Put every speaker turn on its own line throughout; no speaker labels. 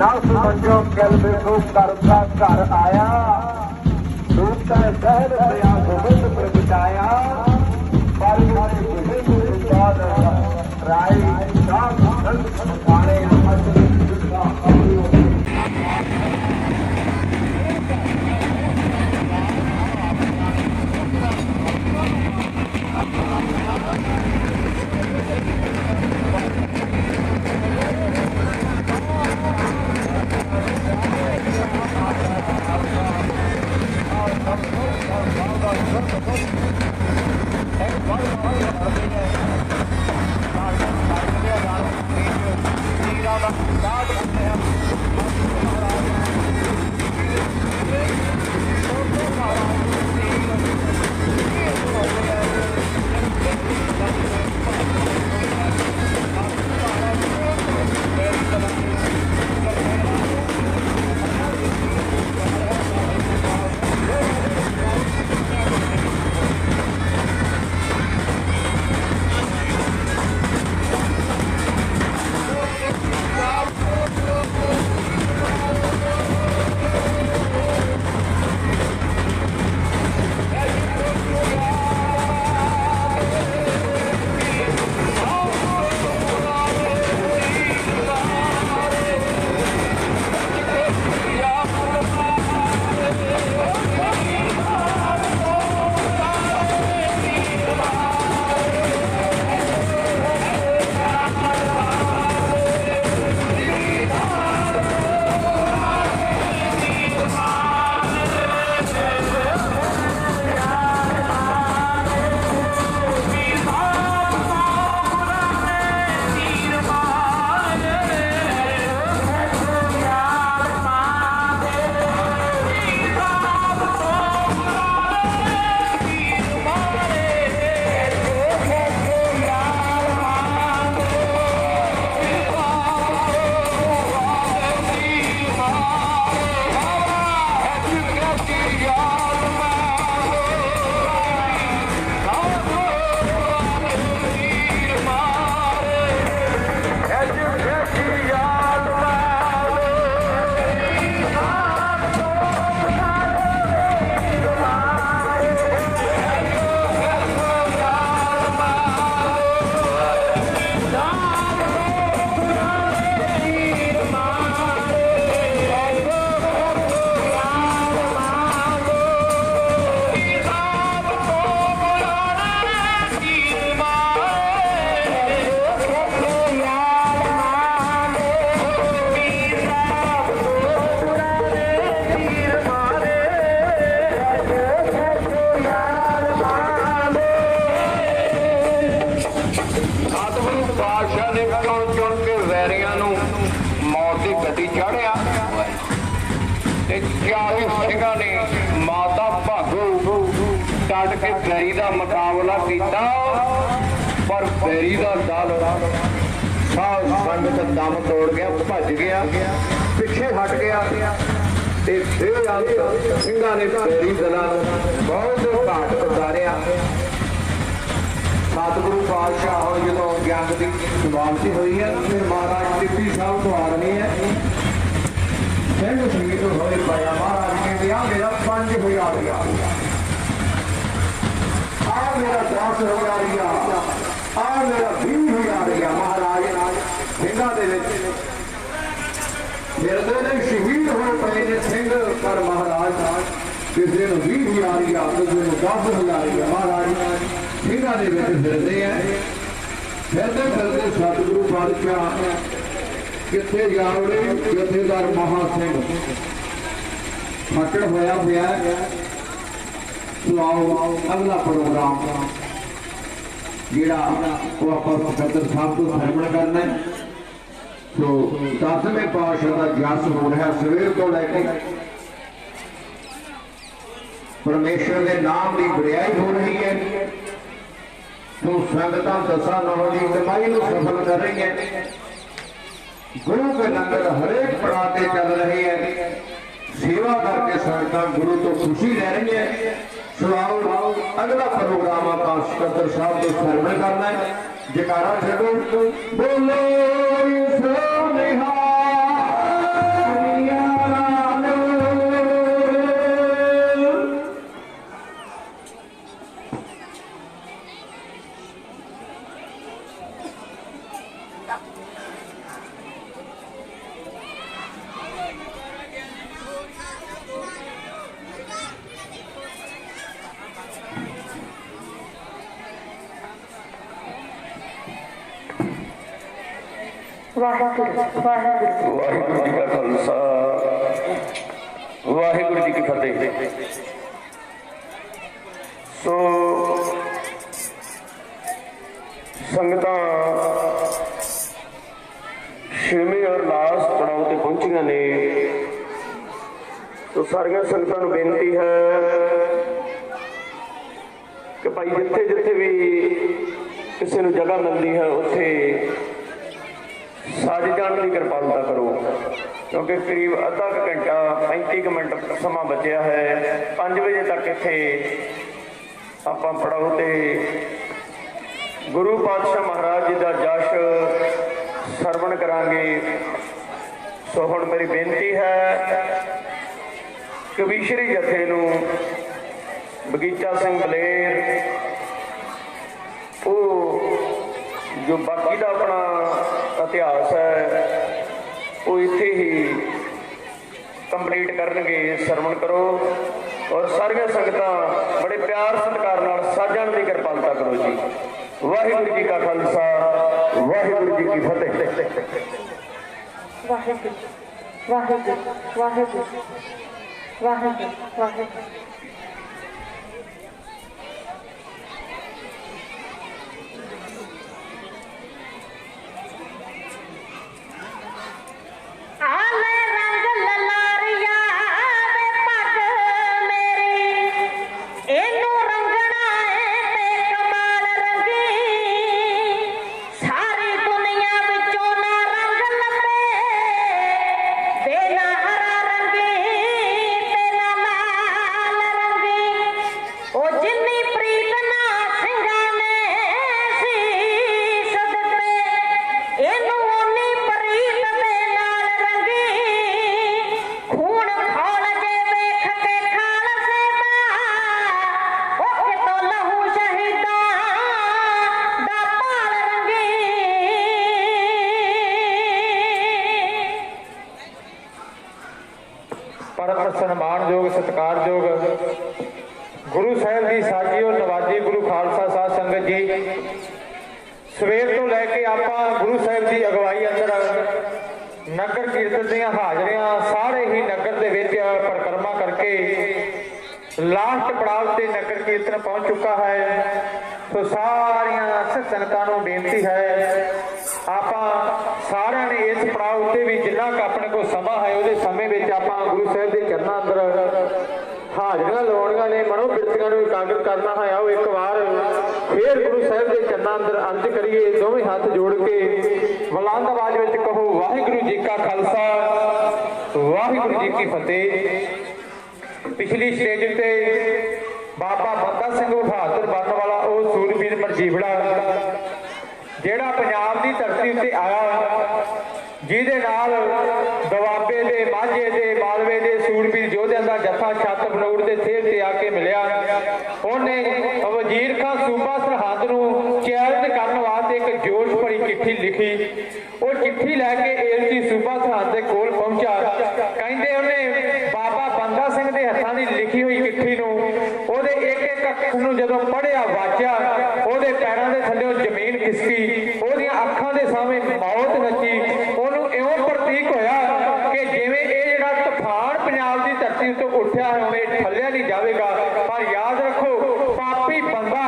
नस मंजो कल बेखो करता घर आया दूता सहर दया गोविंद प्रगटाया पर गोविंद राय साध संत खाने के बैरी का मुकाबला किया पर बैरी का दल साध संगत दम तोड़ गया भज गया पिछे हट गया सिंघा ने बैरी दलों बहुत घाट उतारिया। सतगुरु पातशाह हम जो ज्ञान की समाप्ति हुई है फिर महाराज टिप्पी साहब को आदमी है सिंह संगीत हो पाया महाराज ने दिया मेरा 5000 गया मेरा 10,000 गया मेरा 20,000 गया। महाराज सिंघा फिरते ने शहीद हो पे ने सिंह पर महाराज किसी ने 20,000 गया किसी ने 10,000 गया। महाराज सिंघा फिरते हैं फिरते फिरते सतगुरु पातशाह कितने जावड़े जथेदार महा सिंह फटड़ होया पिया। सुआओ अगला प्रोग्राम जोड़ा वो आप सदर साहब को सरवण करना है। तो 10वें पातशाह का जस हो रहा सवेर तो लैके परमेश्वर के नाम की बड़ियाई हो रही है। तो संगत 10 नौ की कमाई को सफल कर रही है। गुरु के लंगर हरेक पड़ाव से चल रहे हैं। सेवा करके संगत गुरु तो खुशी ले रही है। सुनाओ अगला प्रोग्राम आप सदर साहब को सरवण करना है। जयकारा छो बोलो
वाहिगुरु वाहिगुरु जी का खालसा वाहिगुरु जी की फतेह। सो संगतां छेवें और लास्ट पड़ाव ते पहुंचियां ने। तो सारिया संगतां नूं बेनती है कि भाई जिथे जिथे भी किसी नूं जगह मिलती है उत्थे सज जाने की कृपालता करो, क्योंकि करीब अद्धा घंटा 35 मिनट समा बचिया है। 5 बजे तक इत्थे आपां पड़ाव ते गुरु पातशाह महाराज जी का जश सरवण करांगे। सो हुण मेरी बेनती है कि विशरी जथे नूं बगीचा सिंह बलेर वो जो बाकी का अपना इतिहास है वो इत्थे ही कंप्लीट करनगे। सरवण करो और सारिया संगतां बड़े प्यार सत्कार नाल साजण की कृपालता करो जी। वाहिगुरु जी का खालसा वाहिगुरु जी की फतेह।
वाहिगुरु वाहिगुरु वाहिगुरु वाहिगुरु वाहिगुरु।
सन्मानयोग सत्कारयोग गुरु साहब की साजी और नवाजी गुरु खालसा साध संगत जी, सवेर तो लैके आप गुरु साहब की अगवाई अंदर नगर कीर्तन दीआं हाजरियां सारे ही नगर दे विच परिक्रमा करके लास्ट पड़ाव से नगर कीर्तन पहुंच चुका है। तो सारिया संगतां नूं बेनती है आप सारे ने इस पड़ाव उत्ते भी जिन्ना क अपने को समा है उहदे समय विच आपां गुरु साहब के चरणों अंदर हाजरियां लवाउणियां ने, मनो बिरतियां नूं एकाग्र करना है। आओ एक बार फिर गुरु साहब के चरणों अंदर अर्ज करिए, दोवें हाथ जोड़ के बुलंद आवाज विच कहो वाहिगुरु जी का खालसा वाहिगुरु जी की फतेह। पिछली स्टेज ते बाबा बंदा सिंह बहादुर बनने वाला वो सूरबीर मरजीवड़ा ਜਿਹੜਾ पंजाब की धरती उत्ते आया, जिहदे नाल दुआबे दे माझे दे मालवे दे सूरबीर योद्धियां दा जत्था छत बनौड़ दे सेर ते आके मिलिया। उन्हें वजीर खां सूबा सरहद नूं चैलेंज करन वास्ते एक जोश भरी चिट्ठी लिखी। वो चिट्ठी लैके एलसी सूबा सरहद दे कोल पहुंचा। कहंदे उन्हें बाबा बंदा सिंह दे हत्थां दी लिखी हुई चिट्ठी नूं ओहदे एक एक अखर नूं जदों पढ़िया वाचिया, ओहदे पैरां दे थल्लेों जमीन खिसकी, ओहदियां अखां दे सामने मौत नची। ओनू इउं प्रतीक होया कि जिवें इह जिहड़ा तूफान पंजाब की धरती तो उठिया है हुण इह ठल्लिया नहीं जावेगा। पर याद रखो पापी बंदा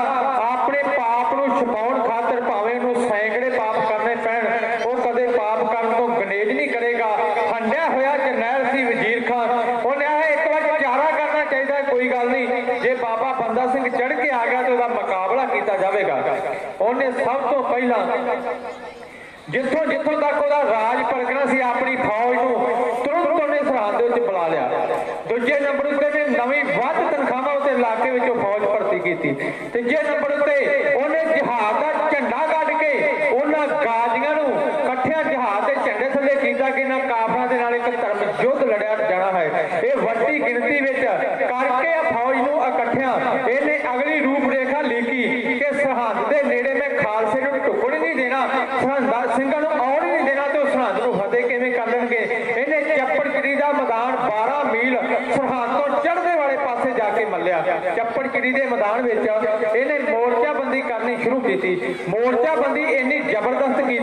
अपने पाप नूं छुपाउण खातर भावें उहनूं सैकड़े पाप करने पैण, वो कदे पाप करन तों गनेज नहीं करेगा। हंडिया होया जरनैल सी वजीर खान, उहने एक बार विचारा करना चाहिए, कोई गल नहीं जे बाबा बंदा सिंह चढ़ के आ गया तो उसका मुकाबला किया जाएगा। उन्हें सब तो पहला जिथों जिथों तक वह राज परखना सी अपनी फौज को तुरंत उन्हें सरहद बुला लिया। दूजे नंबर उत्ते नवीं वध तनख्वाहां उस इलाके में फौज भर्ती की। तीजे नंबर उत्ते उन्हें जहाज का झंडा कढ के उन्होंने गाजियां नूं कट्ठियां जहाज के झंडे थले कीता कि इन्हां काफरां दे नाल एक धर्म युद्ध लड़िया जाना है। ये वड्डी गिणती विच करके फौज नूं इकट्ठियां इहने अगली रूपरेखा लिखी कि सरहद के नेड़े मैं खालसे नूं टुकड़ नहीं देना, सरहद ਸਿੰਘਾਂ ਨੂੰ ਆਉਣ ਨਹੀਂ ਦੇਣਾ ਤੇ ਸਰਹੱਦ ਨੂੰ ਫਤਿਹ ਕਿਵੇਂ ਕਰ ਲੈਣਗੇ। ਇਹਨੇ ਚੱਪੜਚਿੜੀ ਦਾ ਮੈਦਾਨ 12 ਮੀਲ ਸਰਹੱਦ ਤੋਂ ਚੜ੍ਹਦੇ ਵਾਲੇ ਪਾਸੇ ਜਾ ਕੇ ਮੱਲਿਆ। ਚੱਪੜਚਿੜੀ ਦੇ ਮੈਦਾਨ ਵਿੱਚ ਇਹਨੇ ਮੋਰਚਾ मोर्चाबंदी करनी शुरू की। मोर्चाबंदी इन्नी जबरदस्त की,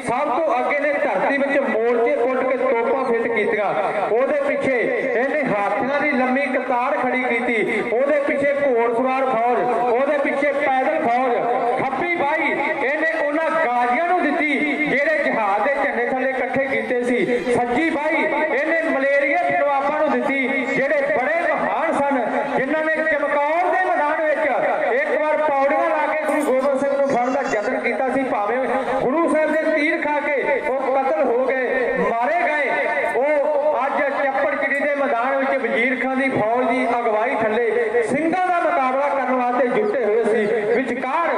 सब तो अगे ने धरती में मोर्चे पुट के तोपां फिट कीतियां। ਉਹਦੇ ਪਿੱਛੇ ਇਹਨੇ ਹਾਥੀਆਂ ਦੀ ਲੰਮੀ ਕਤਾਰ ਖੜੀ ਕੀਤੀ, ਉਹਦੇ ਪਿੱਛੇ ਘੋੜਸਵਾਰ ਫੌਜ, ਉਹਦੇ ਪਿੱਛੇ ਪੈਦਲ ਫੌਜ। ਖੱਬੀ ਬਾਈ ਇਹਨੇ ਉਹਨਾਂ ਗਾਜ਼ੀਆਂ ਨੂੰ ਦਿੱਤੀ ਜਿਹੜੇ ਜਹਾਜ਼ ਦੇ ਝੰਡੇ ਥੱਲੇ ਇਕੱਠੇ ਕੀਤੇ ਸੀ। ਸੱਜੀ ਬਾਈ ਇਹਨੇ ਮਲੇਰੀਆ ਨਵਾਬਾਂ ਨੂੰ ਦਿੱਤੀ ਜਿਹੜੇ ਬੜੇ ਮਹਾਨ ਸਨ, ਜਿਨ੍ਹਾਂ ਨੇ ਚਮਕੌਰ ਦੇ ਮੈਦਾਨ ਵਿੱਚ ਇੱਕ ਵਾਰ ਪੌੜੀਆਂ ਲਾ ਕੇ ਗੁਰੂ ਗੋਬਿੰਦ ਸਿੰਘ ਨੂੰ ਫੜਨ ਦਾ ਯਤਨ ਕੀਤਾ ਸੀ। ਭਾਵੇਂ ਗੁਰੂ ਸਾਹਿਬ ਦੇ ਤੀਰ ਖਾ ਕੇ ਉਹ ਕਤਲ ਹੋ ਗਏ, ਮਾਰੇ ਗਏ। ਉਹ ਅੱਜ ਚੱਪੜਚਿੜੀ ਦੇ ਮੈਦਾਨ ਵਿੱਚ ਵਜ਼ੀਰ ਖਾਨ ਦੀ ਫੌਜ ਦੀ ਅਗਵਾਈ ਥੱਲੇ ਸਿੰਘਾਂ ਦਾ ਮੁਕਾਬਲਾ ਕਰਨ ਵਾਸਤੇ ਜੁਟੇ ਹੋਏ ਸੀ। ਵਿਚਕਾਰ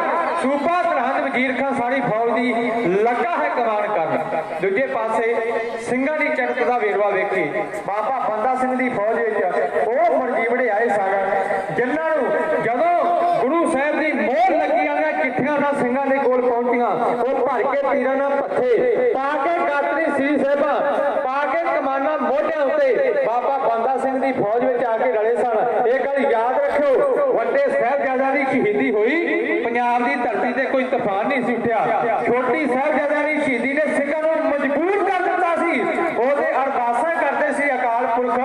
ਸੂਬਾ ਸਰਹੰਦ ਵਜ਼ੀਰ ਖਾਨ ਸਾਰੀ ਫੌਜ ਦੀ ਲੱਗਾ ਹੈ ਕਮਾਨ ਕਰਨ। ਦੂਜੇ ਪਾਸੇ ਸਿੰਘਾਂ ਦੀ ਚੜ੍ਹਤ ਦਾ ਵੇਰਵਾ ਵੇਖੀ। ਬਾਬਾ ਬੰਦਾ ਸਿੰਘ ਦੀ ਫੌਜ ਵਿੱਚ ਉਹ ਮਰਜੀਵੜੇ ਆਏ ਸਨ, ਜਿਨ੍ਹਾਂ ਨੂੰ ਜਦੋਂ ਗੁਰੂ ਸਾਹਿਬ ਦੀ ਮੋਹਰ ਲੱਗੀ ਵਾਲੀਆਂ ਚਿੱਠੀਆਂ ਨਾਲ ਸਿੰਘਾਂ ਦੇ ਕੋਲ ਪਹੁੰਚੀਆਂ, ਉਹ ਭਰ ਕੇ ਤੀਰਾਂ ਨਾਲ ਪੱਥੇ ਪਾ ਕੇ ਕਾਤਰੀ ਸੀ ਸਾਹਿਬਾਂ ਪਾ ਕੇ ਕਮਾਨਾਂ ਮੋਢਿਆਂ ਉੱਤੇ ਬਾਬਾ ਬੰਦਾ ਸਿੰਘ ਦੀ ਫੌਜ ਵਿੱਚ ਆ ਕੇ ਰਲੇ ਸਨ। ਇਹ ਗੱਲ ਯਾਦ ਰੱਖਿਓ, ਵੱਡੇ ਸਾਹਿਬਜ਼ਾਦਿਆਂ ਦੀ ਸ਼ਹੀਦੀ ਹੋਈ, ਪੰਜਾਬ ਦੀ ਧਰਤੀ ਤੇ ਕੋਈ ਤੂਫਾਨ ਨਹੀਂ ਸੀ ਉੱਠਿਆ। ਛੋਟੀ ਸਾਹਿਬਜ਼ਾਦਿਆਂ ਦੀ ਸ਼ਹੀਦੀ ਨੇ ਸਿੰਘਾਂ ਨੂੰ ਮਜਬੂਰ ਕਰ ਦਿੱਤਾ ਸੀ। ਉਹਦੇ ਅਰਦਾਸਾਂ ਕਰਦੇ ਸੀ ਅਕਾਲ ਪੁਰਖ,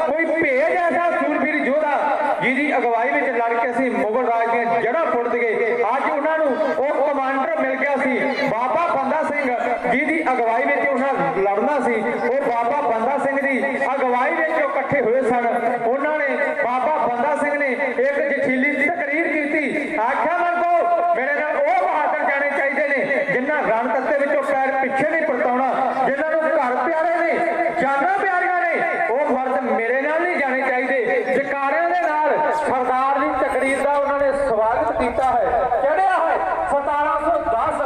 ਕੋਈ ਭੇਜ ਐਸਾ ਸੂਰਬੀਰ ਯੋਧਾ ਜਿਹਦੀ ਅਗਵਾਈ ਵਿੱਚ ਲੜ ਕੇ ਅਸੀਂ ਮੁਗਲ ਰਾਜ ਦੀਆਂ ਜੜ੍ਹਾਂ ਪੁੱਟ ਦਈਏ। ਅੱਜ ਉਹਨਾਂ ਨੂੰ ਉਹ ਕਮਾਂਡਰ ਮਿਲ ਗਿਆ ਸੀ, ਬਾਬਾ ਬੰਦਾ ਸਿੰਘ ਜਿਹਦੀ ਅਗਵਾਈ ਵਿੱਚ ਉਹਨਾਂ ਲੜਨਾ ਸੀ। ਉਹ ਬਾਬਾ ਬੰਦਾ ਸਿੰਘ ਦੀ ਅਗਵਾਈ ਵਿੱਚ ਉਹ ਇਕੱਠੇ ਹੋਏ ਸਨ। ਉਹਨਾਂ ਨੇ ਬਾਬਾ ਬੰਦਾ ਸਿੰਘ ਨੇ ਇੱਕ ਜਠੀਲੀ ਤਕਰੀਰ ਕੀਤੀ, ਆਖਿਆ ਮੰਗੋ ਮੇਰੇ ਨਾਲ ਉਹ ਬਹਾਦਰ ਜਾਣੇ ਚਾਹੀਦੇ ਨੇ ਜਿਨ੍ਹਾਂ ਰਣ ਤੱਤੇ ਵਿੱਚੋਂ ਪੈਰ ਪਿੱਛੇ ਨਹੀਂ ਪਰਤਾਉਣਾ, ਜਿਨ੍ਹਾਂ ਨੂੰ ਘਰ ਪਿਆਰੇ ਨੇ, ਜਾਨਾਂ ਪਿਆਰੀਆਂ ਨੇ, ਉਹ ਮਰਦ ਮੇਰੇ ਨਾਲ ਨਹੀਂ ਜਾਣੇ ਚਾਹੀਦੇ। ਜਕਾਰਿਆਂ ਦੇ ਨਾਲ ਸਰਦਾਰ ਦੀ ਤਕਰੀਰ ਦਾ ਉਹਨਾਂ ਨੇ ਸਵਾਗਤ ਕੀਤਾ ਹੈ। ਚੜ੍ਹਿਆ ਹੈ 1710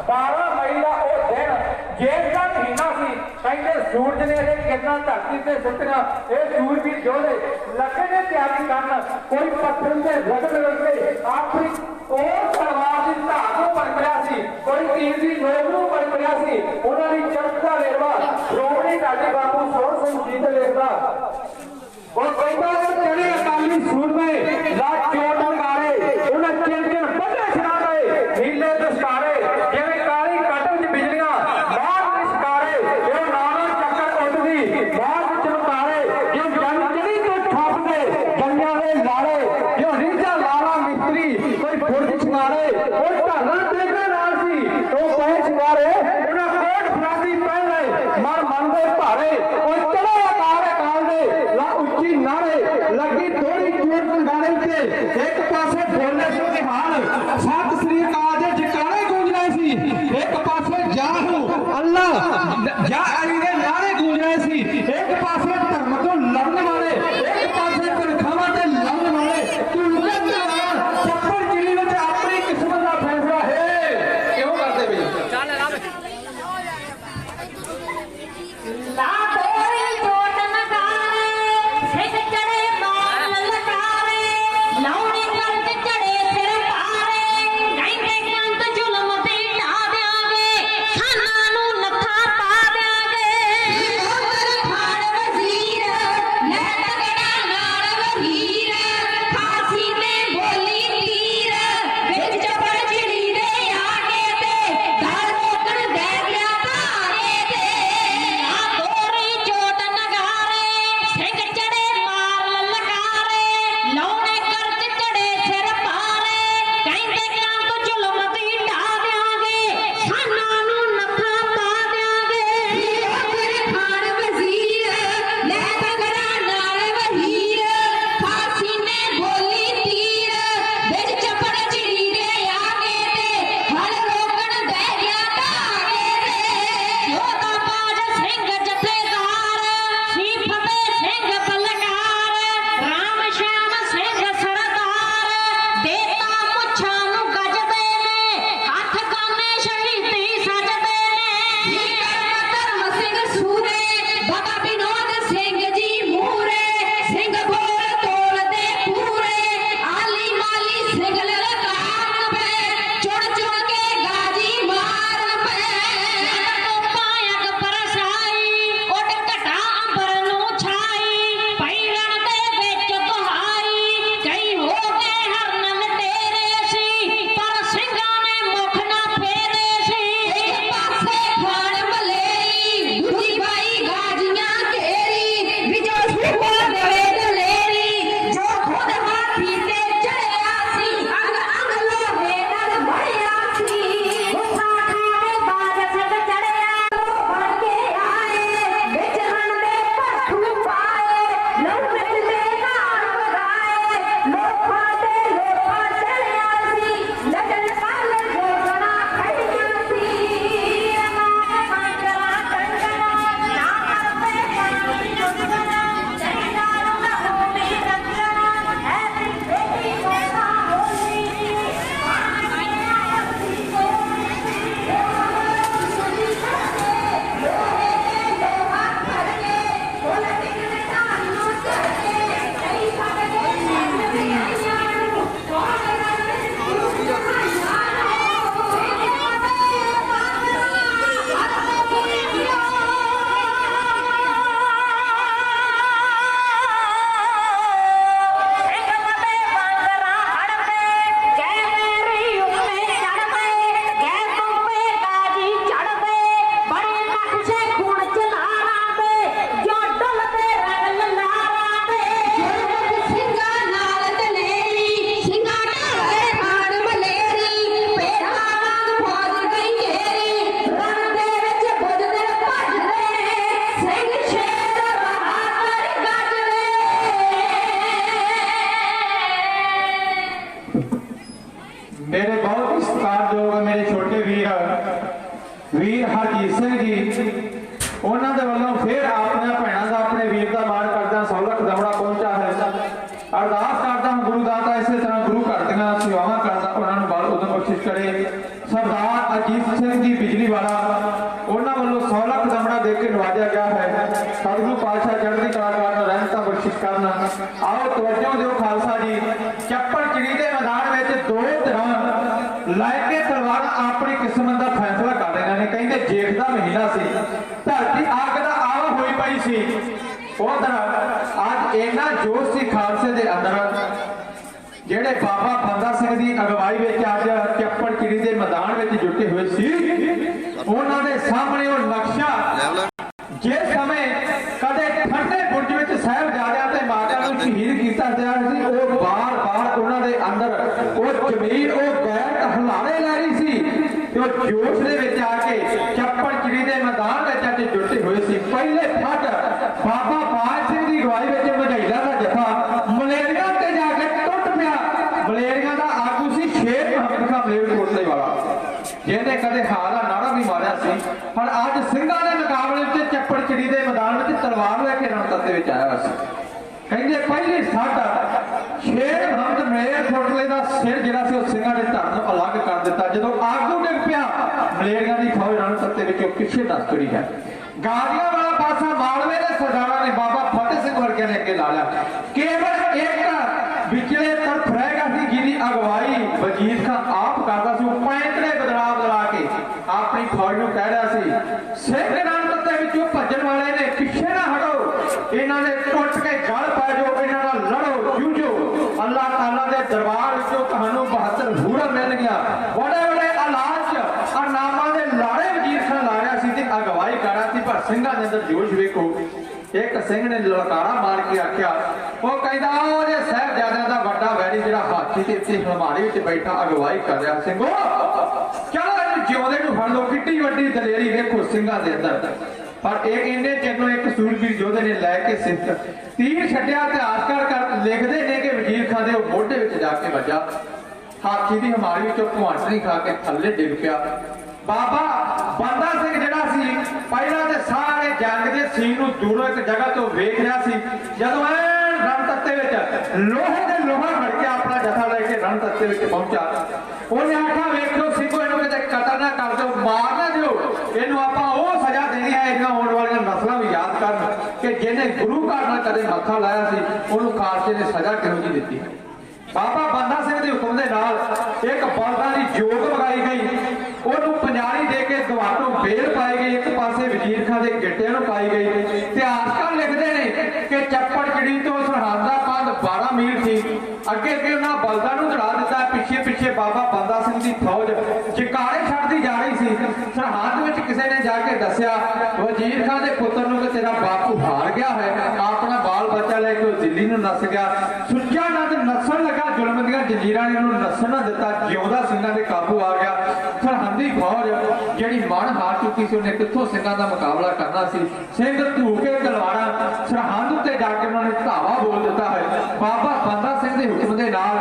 12 ਮਈ ਦਾ ਉਹ ਦਿਨ, ਜੇਠ ਦਾ ਮਹੀਨਾ ਸੀ। ਕਹਿੰਦੇ ਸੂਰਜ ਨੇ ਇਹ ਕਿਰਨਾਂ ਧਰਤੀ ਤੇ ਸੁੱਟੀਆਂ। ਇਹ ਸੂਰਬੀਰ ਯੋਧੇ ਲੱਗੇ ਨੇ ਤਿਆਰੀ ਕਰਨ, ਕੋਈ ਪੱਥਰ ਦੇ ਰਗੜ ਰਗੜੇ ਆਪਣੀ ਉਹ ਤਲਵਾਰ ਦੀ ਧਾਰ ਨੂੰ ਪਰਪਰਿਆ ਸੀ, ਕੋਈ ਤੀਰ ਦੀ ਨੋਕ ਨੂੰ ਪਰਪਰਿਆ ਸੀ। ਉਹਨਾਂ ਦੀ ਚੜ੍ਹਤ ਦਾ ਵੇਰਵਾ ਸ਼੍ਰੋਮਣੀ ਢਾਡੀ ਬਾਪੂ ਸੋਹਣ ਸਿੰਘ ਜੀ ਤੇ ਲਿਖਦਾ। ਉਹ ਕਹਿੰਦਾ ਜਿਹੜੇ ਅਕਾਲੀ ਸੂਰਮੇ ਰਾਜ ਚੋਟ ਨਗਾਰੇ, ਉਹਨਾਂ ਚਿਰ ਚਿਰ ਵੱਡੇ ਛੜਾਏ ਨੀਲੇ ਦਸਤਾਰੇ, ਜਿਵੇਂ ਕਾਲੀ ਕੱਟ ਵਿੱਚ ਬਿਜਲੀਆਂ ਬਾਹਰ ਨਿਸ਼ਕਾਰੇ, ਇਹ ਨਾਲੋਂ ਚੱਕਰ ਉੱਡਦੀ ਬਾਹਰ ਚਮਕਾਰੇ, ਜੋ ਜੰਗ ਚੜੀ ਤੋਂ ਠੱਪਦੇ ਜੰਗਾਂ ਦੇ ਲਾੜੇ, ਜੋ ਰੀਝਾ ਲਾਲਾ ਮਿਸਤਰੀ ਕੋਈ ਫੁਰਜ ਛਿੰਗਾਰੇ, ਉਹ ਢਾਲਾਂ ਤੇਰੇ ਨਾਲ ਸੀ ਉਹ ਪਏ ਛਿੰਗਾਰੇ, ਉਹਨਾਂ ਕੋਟ ਫਰਾਦੀ ਪਹਿਲੇ ਮਨ ਦੇ ਭਾਰੇ, ਉਹ ਚੜੇ ਅਕਾਲ ਦੇ ਲਾ ਉੱਚੀ ਨਾਰੇ, ਲੱਗੀ ਥੋੜੀ ਚੋਟ ਨਗਾਰੇ ਤੇ ਇੱਕ ਪਾਸੇ ਬੋਲੇ ਸੁਨਿਹਾਲ, ਸਤਿ ਸ੍ਰੀ ਅਕਾਲ ਦੇ ਜਕਾਰੇ ਉਹਨਾਂ ਦੇ ਵੱਲੋਂ ਫਿਰ ਆਪਣੀਆਂ ਭੈਣਾਂ ਦਾ ਆਪਣੇ ਵੀਰ ਦਾ ਮਾਣ ਕਰਦਾ ਸੌਲਖ ਦਮੜਾ ਪਹੁੰਚਾ ਹੈ। ਅਰਦਾਸ ਕਰਦਾ ਹਾਂ ਗੁਰੂ ਦਾਤਾ ਇਸੇ ਤਰ੍ਹਾਂ ਗੁਰੂ ਘਰ ਦੀਆਂ ਸੇਵਾਵਾਂ ਕਰਦਾ ਉਹਨਾਂ ਨੂੰ ਬਲ ਉਦਮ ਬਖਸ਼ਿਸ਼ ਕਰੇ। ਸਰਦਾਰ ਅਜੀਤ ਸਿੰਘ ਜੀ ਬਿਜਲੀ ਵਾਲਾ ਉਹਨਾਂ ਵੱਲੋਂ 100 ਲੱਖ ਦਮੜਾ ਦੇ ਕੇ ਨਵਾਜਿਆ ਗਿਆ ਹੈ। ਸਤਿਗੁਰੂ ਪਾਤਸ਼ਾਹ ਚੜ੍ਹਦੀ ਕਲਾ ਕਰਨ ਰਹਿਮਤਾਂ ਬਖਸ਼ਿਸ਼ ਕਰਨ। ਆਓ ਤਵੱਜੋ ਦਿਓ ਖਾਲਸਾ ਜੀ। ਚੱਪੜ ਚਿੜੀ ਦੇ ਮੈਦਾਨ ਵਿੱਚ ਦੋ ਧਿਰਾਂ ਲੈ ਕੇ ਤਲਵਾਰ ਆਪਣੀ ਕਿਸਮਤ ਦਾ ਫੈਸਲਾ ਕਰ ਰਹੀਆਂ ਨੇ। ਕਹਿੰਦੇ ਜੇਠ ਦਾ ਮਹੀਨਾ ਸੀ, ਧਰਤੀ ਅੱਗ ਦਾ ਆਵਾ ਹੋਈ ਪਈ ਸੀ। ਉਧਰ ਅੱਜ ਇੰਨਾ ਜੋਸ਼ ਸੀ ਖਾਲਸੇ ਦੇ ਅੰਦਰ, ਜਿਹੜੇ ਬਾਬਾ ਬੰਦਾ ਸਿੰਘ ਦੀ ਅਗਵਾਈ ਵਿੱਚ ਅੱਜ ਚੱਪੜ ਚਿੜੀ ਦੇ ਮੈਦਾਨ ਵਿੱਚ ਜੁਟੇ ਹੋਏ ਸੀ। ਉਹਨਾਂ ਦੇ ਸਾਹਮਣੇ ਉਹ ਨਕਸ਼ਾ ਜਿਸ ਸਮੇਂ ਕਦੇ ਠੰਡੇ ਬੁਰਜ ਵਿੱਚ ਸਾਹਿਬਜ਼ਾਦਿਆਂ ਤੇ ਮਾਤਾ ਨੂੰ ਸ਼ਹੀਦ ਕੀਤਾ ਗਿਆ ਸੀ, ਉਹ ਬਾਰ-ਬਾਰ ਉਹਨਾਂ ਦੇ ਅੰਦਰ ਉਹ ਜ਼ਮੀਰ ਉਹ ਗੈਰਤ ਹਲਾਰੇ ਲੈ ਰਹੀ ਸੀ ਤੇ ਉਹ ਜੋਸ਼ ਦੇ ਵਿੱਚ ਆ ਕੇ ਚੱਪੜ ਚਿੜੀ ਦੇ ਮੈਦਾਨ ਵਿੱਚ ਅੱਜ ਜੁਟੇ ਹੋਏ ਸੀ। ਪਹਿਲੇ ਫੱਟ ਬਾਬਾ ਬਾਜ ਸਿੰਘ ਦੀ ਅਗਵਾਈ ਵਿੱਚ ਮਝੈਲਾ ਦਾ ਜਥਾ ਮਲੇਰੀਆ ਤੇ ਜਾ ਕੇ ਟੁੱਟ ਪਿਆ। ਮਲੇਰੀਆ ਦਾ ਆਗੂ ਸੀ ਸ਼ੇਰ ਮੁਹੰਮਦ ਖਾਨ ਮਲੇਰਕੋਟਲੇ ਵਾਲਾ, ਜਿਹਨੇ ਕਦੇ ਹਾਰ ਦਾ ਨਾਰਾ ਵੀ ਮਾਰਿਆ ਸੀ, ਪਰ ਅੱਜ ਸਿੰਘਾਂ ਦੇ ਮੁਕਾਬਲੇ ਵਿੱਚ ਚੱਪੜ ਚਿੜੀ ਦੇ ਮੈਦਾਨ ਵਿੱਚ ਤਲਵਾਰ ਲੈ ਕੇ ਰਣਤੱਤੇ ਵਿੱਚ ਆਇਆ ਸੀ। ਕਹਿੰਦੇ ਪਹਿਲੀ ਸੱਟ ਸ਼ੇਰ ਮੁਹੰਮਦ ਮਲੇਰਕੋਟਲੇ ਦਾ ਸਿਰ ਜਿਹੜਾ ਸੀ ਉਹ ਸਿੰਘਾਂ ਦੇ ਧੜ ਨੂੰ ਅਲੱਗ ਕਰ ਦਿੱਤਾ। ਜਦੋਂ ਆਗੂ ਡਿੱਗ ਪਿਆ ਮਲੇਰੀਆ ਦੀ ਫੌਜ ਰਣਤੱਤੇ ਵਿੱਚੋਂ ਪਿੱਛੇ ਦੱਸ ਤੁਰੀ ਹੈ। ਗਾਜ਼ੀਆਂ ਵਾਲਾ ਪਾਸਾ ਮਾਲਵੇ ਦੇ ਸਰਦਾਰਾਂ ਨੇ ਬਾਬਾ ਫਤਿਹ ਸਿੰਘ ਵਰਗੇ ਨੇ ਅੱਗੇ ਲਾ ਲਿਆ। ਕੇਵਲ ਇੱਕ ਵਿਚਲੇ ਤਰਫ ਰਹਿ ਗਿਆ ਸੀ ਜਿਹਦੀ ਅਗਵਾਈ ਵਜੀਦ ਖਾਨ ਆਪ ਕਰਦਾ ਸੀ। ਉਹ ਪੈਂਤਰੇ ਬਦਲਾ ਕੇ ਆਪਣੀ ਫੌਜ ਨੂੰ ਕਹਿ ਰਿਹਾ ਸੀ, ਸਿੰਘ ਰਣਤੱਤੇ ਵਿੱਚੋਂ ਭੱਜਣ ਵਾਲੇ ਨੇ ਪਿੱਛੇ ਨਾ ਹਟੋ, ਇਹਨਾਂ ਦੇ ਟੁੱਟ ਕੇ ਗਲ ਪੈ ਜਾਓ, ਇਹਨਾਂ ਨਾਲ ਲੜੋ ਜੂਝੋ। ਅੱਲਾਹ ਤਾਲਾ ਦੇ ਦਰਬਾਰ ਵਿੱਚੋਂ ਤੁਹਾਨੂੰ 72 ਹੂਰਾਂ ਮਿਲ ਗਿਆ। ਬੜੇ ਬੜੇ ਇਲਾਜ ਅਰਨਾਮਾ ਦੇ ਲਾੜੇ ਵਜੀਦ ਖਾਨ ਲਾ ਰਿਹਾ ਸੀ ਤੇ ਅਗਵਾਈ ਕਰ ਰਿਹਾ ਸੀ, ਪਰ ਸਿੰਘਾਂ ਦੇ ਅੰਦਰ ਜੋਸ਼ ਵੇਖੋ। ਇੱਕ ਸਿੰਘ ਨੇ ਲਲਕਾਰਾ ਮਾਰ ਕੇ ਆਖਿਆ, ਉਹ ਕਹਿੰਦਾ ਉਹ ਜੇ ਸਾਹਿਬਜ਼ਾਦਿਆਂ ਦਾ ਵੱਡਾ ਵੈਰੀ ਜਿਹੜਾ ਹਾਥੀ ਦੇ ਉੱਤੇ ਹਲਮਾਰੀ ਵਿੱਚ ਬੈਠਾ ਅਗਵਾਈ ਕਰ ਰਿਹਾ, ਸਿੰਘੋ ਚਲੋ ਇਹਨੂੰ ਜਿਉਂਦੇ ਨੂੰ ਫੜ ਲਓ। ਕਿੱਡੀ ਵੱਡੀ ਦਲੇਰੀ ਵੇਖੋ ਸਿੰਘਾਂ ਦੇ ਅੰਦਰ। ਪਰ ਇਹ ਇੰਨੇ ਚਿਰ ਇੱਕ ਸੂਰਬੀਰ ਯੋਧੇ ਨੇ ਲੈ ਕੇ ਸਿੱਖ ਤੀਰ ਛੱਡਿਆ। ਇਤਿਹਾਸਕਾਰ ਕਰ ਲਿਖਦੇ ਨੇ ਕਿ ਵਜ਼ੀਰ ਖਾਨ ਦੇ ਉਹ ਮੋਢੇ ਵਿੱਚ ਜਾ ਕੇ ਵੱਜਾ। ਹਾਥੀ ਦੀ ਹਮਾਰੀ ਵਿੱਚੋਂ ਭੁਆਂਟਣੀ ਖਾ ਕੇ ਥੱਲੇ ਡਿੱਗ ਪਿਆ। ਬਾਬਾ ਬੰਦਾ ਸਿੰਘ ਜਿਹੜਾ ਸੀ ਪਹਿਲਾਂ ਤੇ ਸਾਰੇ ਜੰਗ ਦੇ ਸੀਨ ਨੂੰ ਦੂਰੋਂ ਇੱਕ ਜਗ੍ਹਾ ਤੋਂ ਵੇਖ ਰਿਹਾ ਸੀ। ਜਦੋਂ ਐਨ ਰਣਤੱਤੇ ਵਿੱਚ ਲੋਹੇ ਦੇ ਲੋਹਾ ਫੜ ਕੇ ਆਪਣਾ ਜਥਾ ਲੈ ਕੇ ਰਣਤੱਤੇ ਵਿੱਚ ਪਹੁੰਚਾ, ਉਹਨੇ ਆਖਿਆ ਵੇਖੋ ਸਿੰਘੋ ਇਹਨੂੰ ਕਿਤੇ ਕਤਲ ਨਾ ਕਰ ਦਿਓ, ਮਾਰ ਨਾ ਦਿਓ, ਇਹਨੂੰ ਆਪਾਂ ਉਹ ਸਜ਼ਾ ਦੇਣੀ ਹੈ ਇਹਨਾਂ ਆਉਣ ਵਾਲੀਆਂ ਨਸਲਾਂ ਵੀ ਯਾਦ ਕਰਨ ਕਿ ਜਿਹਨੇ ਗੁਰੂ ਘਰ ਨਾਲ ਕਦੇ ਮੱਥਾ ਲਾਇਆ ਸੀ ਉਹਨੂੰ ਖਾਲਸੇ ਨੇ ਸਜ਼ਾ ਕਿਹੋ ਜਿਹੀ ਦਿੱਤੀ। ਬਾਬਾ ਬੰਦਾ ਸਿੰਘ ਦੇ ਹੁਕਮ ਦੇ ਨਾਲ ਇੱਕ ਬਲਦਾਂ ਦੀ ਜੋਗ ਲਗਾਈ ਗਈ, ਉਹਨੂੰ ਪੰਜਾਲੀ ਦੇ ਕੇ ਦੁਆਟੋਂ ਬੇਲ ਪਾਈ ਗਈ, ਇੱਕ ਪਾਸੇ ਵਜ਼ੀਰ ਖਾਨ ਦੇ ਗਿੱਟਿਆਂ ਨੂੰ ਪਾਈ ਗਈ। ਇਤਿਹਾਸਕਾਰ ਲਿਖਦੇ ਨੇ ਕਿ ਚੱਪੜ ਚਿੜੀ ਤੋਂ ਸਰਹੰਦ ਦਾ ਪੰਧ 12 ਮੀਲ ਸੀ। ਅੱਗੇ ਅੱਗੇ ਉਹਨਾਂ ਬਲਦਾਂ ਨੂੰ ਦੜਾ ਦਿੱਤਾ, ਪਿੱਛੇ ਪਿੱਛੇ ਬਾਬਾ ਬੰਦਾ ਸਿੰਘ ਦੀ ਫੌਜ ਜਕਾਰੇ ਛੱਡਦੀ ਜਾ ਰਹੀ ਸੀ। ਸਰਹੰਦ ਵਿੱਚ ਕਿਸੇ ਨੇ ਜਾ ਕੇ ਦੱਸਿਆ ਵਜ਼ੀਰ ਖਾਨ ਦੇ ਪੁੱਤਰ ਨੂੰ ਕਿ ਤੇਰਾ ਬਾਪੂ ਹਾਰ ਗਿਆ ਹੈ। ਆਪਣਾ ਬਾਲ ਬੱਚਾ ਲੈ ਕੇ ਉਹ ਦਿੱਲੀ ਨੂੰ ਨੱਸ ਗਿਆ। ਸੁੱਚਾ ਨੰਦ ਨੱਸਣ ਲੱਗਾ, ਜ਼ੁਲਮ ਦੀਆਂ ਜੰਜੀਰਾਂ ਨੇ ਉਹਨੂੰ ਨੱਸਣ ਨਾ ਦਿੱਤਾ, ਜਿਉਂਦਾ ਸਿੰਘਾਂ ਦੇ ਕਾਬੂ ਆ ਗਿਆ। ਸਰਹੰਦੀ ਫੌਜ ਜਿਹੜੀ ਮਨ ਹਾਰ ਚੁੱਕੀ ਸੀ, ਉਹਨੇ ਕਿੱਥੋਂ ਸਿੰਘਾਂ ਦਾ ਮੁਕਾਬਲਾ ਕਰਨਾ ਸੀ। ਸਿੰਘ ਧੂ ਕੇ ਤਲਵਾਰਾਂ ਸਰਹੰਦ ਉੱਤੇ ਜਾ ਕੇ ਉਹਨਾਂ ਨੇ ਧਾਵਾ ਬੋਲ ਦਿੱਤਾ ਹੈ। ਬਾਬਾ ਬੰਦਾ ਸਿੰਘ ਦੇ ਹੁਕਮ ਦੇ ਨਾਲ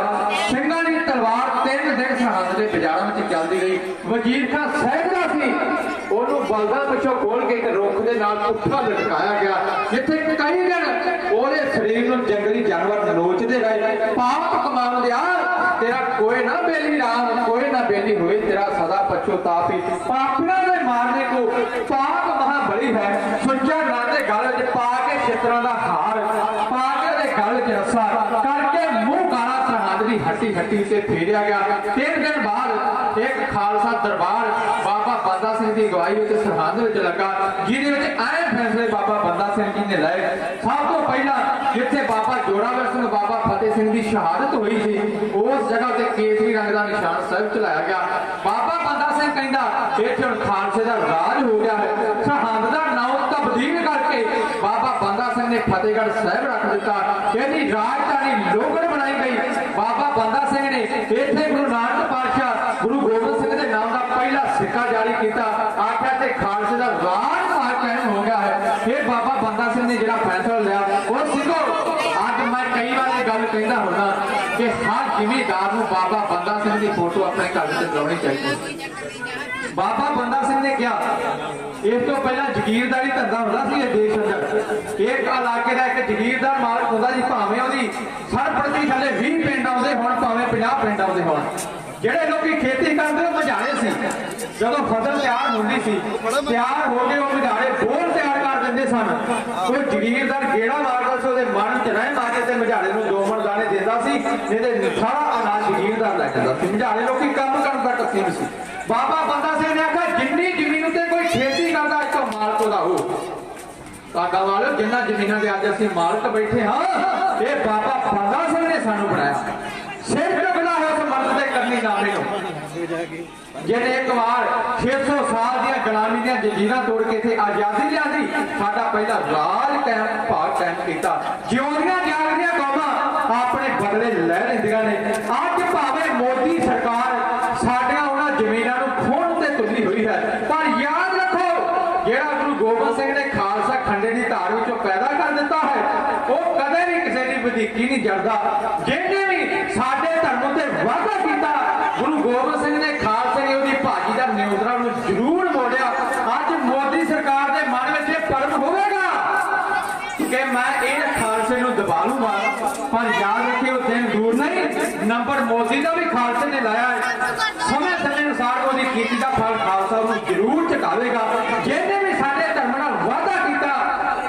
ਸਿੰਘਾਂ ਦੀ ਤਲਵਾਰ 3 ਦਿਨ ਸਰਹੰਦ ਦੇ ਬਾਜ਼ਾਰਾਂ ਵਿੱਚ ਚੱਲਦੀ ਰਹੀ। ਵਜ਼ੀਰ ਖਾਨ ਸਹਿਜਦਾ ਸੀ, ਉਹਨੂੰ ਬਲਦਾਂ ਪਿੱਛੋਂ ਖੋਲ ਕੇ ਇੱਕ ਰੁੱਖ ਦੇ ਨਾਲ ਪੁੱਠਾ ਲਟਕਾਇਆ ਗਿਆ, ਜਿੱਥੇ ਕਈ ਦਿਨ ਉਹਦੇ ਸਰੀਰ ਨੂੰ ਜੰਗਲੀ ਜਾਨਵਰ ਨੋਚਦੇ ਰਹੇ। ਪਾਪ ਕਮਾਉਂਦਿਆ तेरा कोई ना बेली राम, कोई ना बेली हुई, तेरा सदा पछताप ही। पापियों ने मारने को पाप महाबली है। सुच्चा नाते गल च पा के चित्रों का हार पा के गल च रस्सा करके मुंह काला सरहद की हट्टी हट्टी से फेरिया गया। 3 दिन बाद एक खालसा दरबार बाबा बंदा सिंह की अगवाई में सरहद में लगा, जिहदे आए फैसले बाबा बंदा सिंह जी ने लाए। सब तो पहला जिथे बाबा जोरावर सिंह बाबा फतेह सिंह की शहादत हुई थी, उस जगह ते केसरी रंग का निशान साहिब चलाया गया। बाबा बंदा सिंह कहता इत्थे हुण खालसे का राज हो गया है। सरहद का नाम तब्दील करके बाबा बंदा सिंह ने फतेहगढ़ साहिब रख दिता। कहती राजधानी लोगड़ बनाई गई। बाबा बंदा सिंह ने इत्थे गुरु नानक पातशाह गुरु गोबिंद सिंह के नाम का पहला सिक्का जारी किया। आख्या ते खालसे का राज कायम हो गया है। फिर बाबा बंदा सिंह ने जिहड़ा फैसला लिया, और सिखो अज मैं कई बार गल कहता होना कि हर जिमीदार नूं बाबा बंदा सिंह की फोटो अपने घर में लगानी चाहिए।
बाबा बंदा सिंह ने कहा इस तो पहला जगीरदारी धंधा होता सी देश अंदर। एक इलाके का एक जगीरदार मालक होता जी, भावें ਉਹਦੀ सर प्रति थले 20 पिंड आते होण भावें 50 पिंड आते होण। ਜਿਹੜੇ ਲੋਕੀ खेती करते ਉਹ ਮਝਾੜੇ ਸੀ, ਜਦੋਂ ਫਸਲ ਤਿਆਰ ਹੁੰਦੀ ਸੀ ਤਿਆਰ ਹੋ ਕੇ ਉਹ ਮਝਾੜੇ ਬੋਲ ਤਿਆਰ ਕਰ ਦਿੰਦੇ ਸਨ। ਉਹ ਜਗੀਰਦਾਰ ਗੇੜਾ ਮਾਰਦਾ ਸੀ, ਉਹਦੇ ਮਨ ਚ ਰਹਿ ਮਾਰੇ ਤੇ ਮਝਾੜੇ ਨੂੰ 2 ਮਣ ਦਾਣੇ ਦਿੰਦਾ ਸੀ, ਜਿਹਦੇ ਸਾਰਾ ਅਨਾਜ ਜਗੀਰਦਾਰ ਲੈ ਜਾਂਦਾ ਸੀ। ਮਝਾੜੇ ਲੋਕੀ ਕੰਮ ਕਰਨ ਦਾ ਟੱਕੀ ਸੀ। ਬਾਬਾ ਬੰਦਾ ਸਿੰਘ ਨੇ ਆਖਿਆ ਜਿੰਨੀ ਜ਼ਮੀਨ ਉੱਤੇ ਕੋਈ ਖੇਤੀ ਕਰਦਾ ਇੱਕ ਮਾਲਕ ਉਹਦਾ ਹੋ ਕਾਗਾ ਵਾਲੋ, ਜਿੰਨਾ ਜ਼ਮੀਨਾਂ ਦੇ ਅੱਜ ਅਸੀਂ ਮਾਲਕ ਬੈਠੇ ਹਾਂ ਇਹ ਬਾਬਾ ਬੰਦਾ ਸਿੰਘ ਨੇ ਸਾਨੂੰ ਬਣਾਇਆ। ਸਿਰ ਝੁਕਦਾ ਹੈ ਉਸ ਮਰਦ ਦੇ ਕਰਨੀ ਨਾਮੇ ਨੂੰ ਜਿਹਨੇ ਇੱਕ ਵਾਰ 600 ਸਾਲ ਦੀਆਂ ਗੁਲਾਮੀ ਦੀਆਂ ਜੰਜੀਰਾਂ ਤੋੜ ਕੇ ਇੱਥੇ ਆਜ਼ਾਦੀ ਲਿਆਂਦੀ, ਸਾਡਾ ਪਹਿਲਾ ਰਾਜ ਕਾਇਮ ਭਾਰਤ ਕਾਇਮ ਕੀਤਾ। ਜਿਉਂਦੀਆਂ ਜਾਗਦੀਆਂ ਕੌਮਾਂ ਆਪਣੇ ਬਦਲੇ ਲੈ ਲੈਂਦੀਆਂ ਨੇ। ਅੱਜ ਭਾਵੇਂ ਮੋਦੀ ਸਰਕਾਰ ਸਾਡੀਆਂ ਉਹਨਾਂ ਜ਼ਮੀਨਾਂ ਨੂੰ ਖੋਹਣ ਤੇ ਤੁਲੀ ਹੋਈ ਹੈ, ਪਰ ਯਾਦ ਰੱਖੋ ਜਿਹੜਾ ਗੁਰੂ ਗੋਬਿੰਦ ਸਿੰਘ ਨੇ ਖਾਲਸਾ ਖੰਡੇ ਦੀ ਧਾਰ ਵਿੱਚੋਂ ਪੈਦਾ ਕਰ ਦਿੱਤਾ ਹੈ ਉਹ ਕਦੇ ਵੀ ਕਿਸੇ ਦੀ ਵਧੀਕੀ ਨਹੀਂ ਜਰਦਾ। ਜਿਹਨੇ ਵੀ ਸਾਡੇ ਧਰਮ ਉੱਤੇ ਵਾਅਦਾ ਕੀਤਾ ਗੁਰੂ ਗੋਬਿੰਦ ਸਿੰਘ ਨੇ ਖਾਲਸੇ ਨੇ ਉਹਦੀ ਭਾਜੀ ਦਾ ਨਿਉਂਦਰਾ ਨੂੰ ਜ਼ਰੂਰ ਮੋੜਿਆ। ਅੱਜ ਮੋਦੀ ਸਰਕਾਰ ਦੇ ਮਨ ਵਿੱਚ ਇਹ ਭਰਮ ਹੋਵੇਗਾ ਕਿ ਮੈਂ ਇਹ ਖਾਲਸੇ ਨੂੰ ਦਬਾ ਲੂੰਗਾ, ਪਰ ਯਾਦ ਰੱਖਿਓ ਦਿਨ ਦੂਰ ਨਹੀਂ, ਨੰਬਰ ਮੋਦੀ ਦਾ ਵੀ ਖਾਲਸੇ ਨੇ ਲਾਇਆ ਹੈ। ਸਮੇਂ ਸਮੇਂ ਅਨੁਸਾਰ ਉਹਦੀ ਕੀਤੀ ਦਾ ਫਲ ਖਾਲਸਾ ਉਹਨੂੰ ਜ਼ਰੂਰ ਚੁਕਾਵੇਗਾ। ਜਿਹਨੇ ਵੀ ਸਾਡੇ ਧਰਮ ਨਾਲ ਵਾਅਦਾ ਕੀਤਾ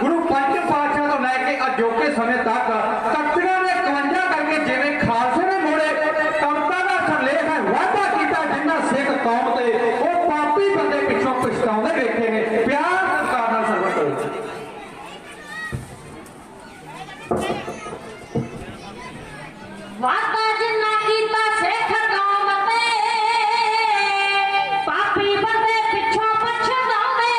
ਗੁਰੂ ਪੰਜਮ ਪਾਤਸ਼ਾਹ ਤੋਂ ਲੈ ਕੇ ਅਜੋਕੇ ਸਮੇਂ ਤੱਕ ਕੱਟੜਾਂ ਨੇ 51 ਕਰਕੇ ਜਿਵੇਂ ਖਾਲਸੇ ਨੇ ਮੋੜੇ ਕਵਿਤਾ ਦਾ ਸਰਲੇਖ ਹੈ ਵਾਅਦਾ ਕੀਤਾ ਜਿੰਨਾ ਸਿੱਖ ਕੌਮ ਤੇ ਉਹ ਪਾਪੀ ਬੰਦੇ ਪਿੱਛੋਂ ਪਛਤਾਉਂਦੇ ਵੇਖੇ ਨੇ। ਪਿਆਰ ਸਤਿਕਾਰ ਨਾਲ ਸਰਵਤ ਹੋਏ।
ਵਾਦਾ ਜਿੰਨਾ ਕੀਤਾ ਸਿੱਖ ਕੌਮ ਤੇ ਪਾਪੀ ਬੰਦੇ ਪਿੱਛੋਂ ਪਛਤਾਉਂਦੇ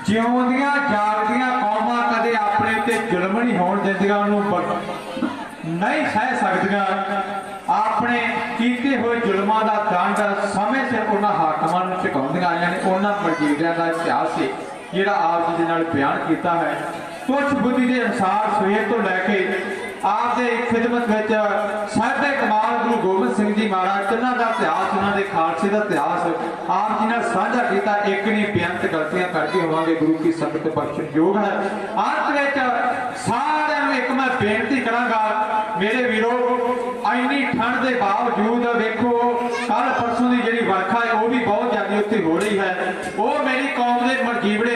ਜਿਉਂਦੀਆਂ ਜਾਗਦੀਆਂ ਕੌਮਾਂ ਕਦੇ ਆਪਣੇ ਤੇ ਜ਼ੁਲਮ ਨਹੀਂ ਹੋਣ ਦਿੰਦੀਆਂ, ਉਹਨੂੰ ਨਹੀਂ ਸਹਿ ਸਕਦੀਆਂ। ਆਪਣੇ ਕੀਤੇ ਹੋਏ ਜ਼ੁਲਮਾਂ ਦਾ ਦੰਡ ਸਮੇਂ ਸਿਰ ਉਹਨਾਂ ਹਾਕਮਾਂ ਨੂੰ ਚੁਕਾਉਂਦੀਆਂ ਆਈਆਂ ਨੇ। ਉਹਨਾਂ ਵਜ਼ੀਰਾਂ ਦਾ ਇਤਿਹਾਸ ਹੈ ਜਿਹੜਾ ਆਪ ਜੀ ਦੇ ਨਾਲ ਬਿਆਨ ਕੀਤਾ ਹੈ। ਕੁਛ ਬੁੱਧੀ ਦੇ ਅਨੁਸਾਰ ਸਵੇਰ ਤੋਂ ਲੈ ਕੇ ਆਪ ਦੇ ਖਿਦਮਤ ਵਿੱਚ ਸਾਡੇ ਕਮਾਲ ਗੁਰੂ ਗੋਬਿੰਦ ਸਿੰਘ ਜੀ ਮਹਾਰਾਜ ਜਿਨ੍ਹਾਂ ਦਾ ਇਤਿਹਾਸ, ਉਹਨਾਂ ਦੇ ਖਾਲਸੇ ਦਾ ਇਤਿਹਾਸ ਆਪ ਜੀ ਨਾਲ ਸਾਂਝਾ ਕੀਤਾ। ਇੱਕ ਨਹੀਂ ਬੇਅੰਤ ਗਲਤੀਆਂ ਕਰਕੇ ਹੋਵਾਂਗੇ, ਗੁਰੂ ਕੀ ਸੰਗਤ ਬਖਸ਼ਣਯੋਗ ਹੈ। ਅੰਤ ਵਿੱਚ ਸਾਰਿਆਂ ਨੂੰ ਇੱਕ ਮੈਂ ਬੇਨਤੀ ਕਰਾਂਗਾ, ਮੇਰੇ ਵੀਰੋ, ਇੰਨੀ ਠੰਡ ਦੇ ਬਾਵਜੂਦ ਵੇਖੋ ਕੱਲ ਪਰਸੋਂ ਦੀ ਜਿਹੜੀ ਵਰਖਾ ਹੈ ਉਹ ਵੀ ਬਹੁਤ ਜ਼ਿਆਦਾ ਉੱਥੇ ਹੋ ਰਹੀ ਹੈ। ਉਹ ਮੇਰੀ ਕੌਮ ਦੇ ਮਰਜੀਵੜੇ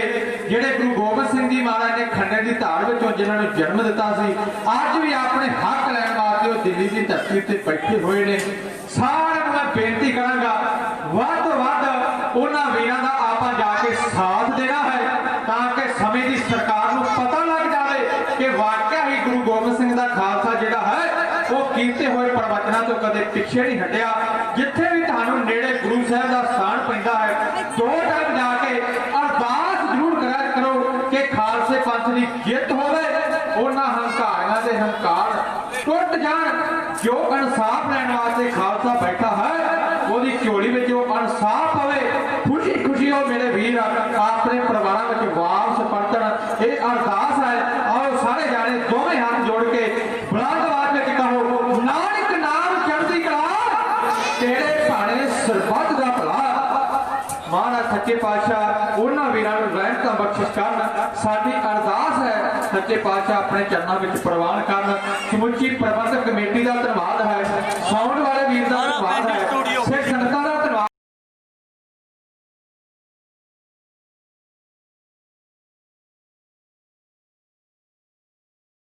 ਜਿਹੜੇ ਗੁਰੂ ਗੋਬਿੰਦ ਸਿੰਘ ਜੀ ਮਹਾਰਾਜ ਨੇ ਖੰਡੇ ਦੀ ਧਾਰ ਵਿੱਚੋਂ ਜਿਨ੍ਹਾਂ ਨੂੰ ਜਨਮ ਦਿੱਤਾ ਸੀ, ਅੱਜ ਵੀ ਆਪਣੇ ਹੱਕ ਲੈਣ ਵਾਸਤੇ ਉਹ ਦਿੱਲੀ ਦੀ ਧਰਤੀ ਤੇ ਬੈਠੇ ਹੋਏ ਨੇ। ਸਾਰਿਆਂ ਨੂੰ ਮੈਂ ਬੇਨਤੀ ਕਰਾਂਗਾ, ਵੱਧ ਤੋਂ ਵੱਧ ਉਹਨਾਂ ਵੀਰਾਂ ਦਾ ਆਪਾਂ ਜਾ ਕੇ ਸਾਥ ਦੇਣਾ ਹੈ ਤਾਂ ਕਿ ਸਮੇਂ ਦੀ ਸਰਕਾਰ ਨੂੰ ਪਤਾ ਲੱਗ ਜਾਵੇ ਕਿ ਵਾਕਿਆ ਹੀ ਗੁਰੂ ਗੋਬਿੰਦ ਸਿੰਘ ਦਾ ਖਾਲਸਾ ਜਿਹੜਾ ਹੈ ਉਹ ਕੀਤੇ ਹੋਏ ਪ੍ਰਵਚਨਾਂ ਤੋਂ ਕਦੇ ਪਿੱਛੇ ਨਹੀਂ ਹਟਿਆ। ਜਿੱਥੇ ਵੀ ਤੁਹਾਨੂੰ ਨੇੜੇ ਗੁਰੂ ਸਾਹਿਬ ਦਾ ਸਥਾਨ ਪੈਂਦਾ ਹੈ, 2 ਟਾਈਮ ਜਾ ਕੇ ਅਰਦਾਸ ਜ਼ਰੂਰ ਕਰਿਆ ਕਰੋ ਕਿ ਖਾਲਸੇ ਪੰਥ ਦੀ ਜਿੱਤ ਹੋਵੇ, ਉਹਨਾਂ ਹੰਕਾਰਿਆਂ ਦੇ ਹੰਕਾਰ ਟੁੱਟ ਜਾਣ। ਜੋ ਇਨਸਾਫ ਲੈਣ ਵਾਸਤੇ ਖਾਲਸਾ ਬੈਠਾ ਹੈ ਉਹਦੀ ਝੋਲੀ ਵਿੱਚ ਉਹ ਇਨਸਾਫ ਪਵੇ। ਖੁਸ਼ੀ ਖੁਸ਼ੀ ਉਹ ਮੇਰੇ ਵੀਰ ਆਪਣੇ ਪਰਿਵਾਰਾਂ ਵਿੱਚ ਵਾਪਸ ਪਰਤਣ, ਇਹ ਅਰਦਾਸ ਹੈ। ਆਓ ਸਾਰੇ ਜਾਣੇ ਦੋਵੇਂ ਹੱਥ ਜੋੜ ਕੇ ਬੁਲੰਦ ਆਵਾਜ਼ ਵਿੱਚ ਕਹੋ, ਨਾਨਕ ਨਾਮ ਚੜ੍ਹਦੀ ਕਲਾ, ਤੇਰੇ ਭਾਣੇ ਸਰਬੱਤ ਦਾ ਭਲਾ। ਮਹਾਰਾਜ ਸੱਚੇ ਪਾਤਸ਼ਾਹ ਉਹਨਾਂ ਵੀਰਾਂ ਨੂੰ ਰਹਿਮਤਾਂ ਬਖਸ਼ਿਸ਼ ਕਰਨ। ਸਾਡੀ ਅਰਦਾਸ ਹੈ ਸੱਚੇ ਪਾਤਸ਼ਾਹ ਆਪਣੇ ਚਰਨਾਂ ਵਿੱਚ ਪ੍ਰਵਾਨ ਕਰਨ। ਸਮੁੱਚੀ ਪ੍ਰਬੰਧਕ ਕਮੇਟੀ ਦਾ ਧੰਨਵਾਦ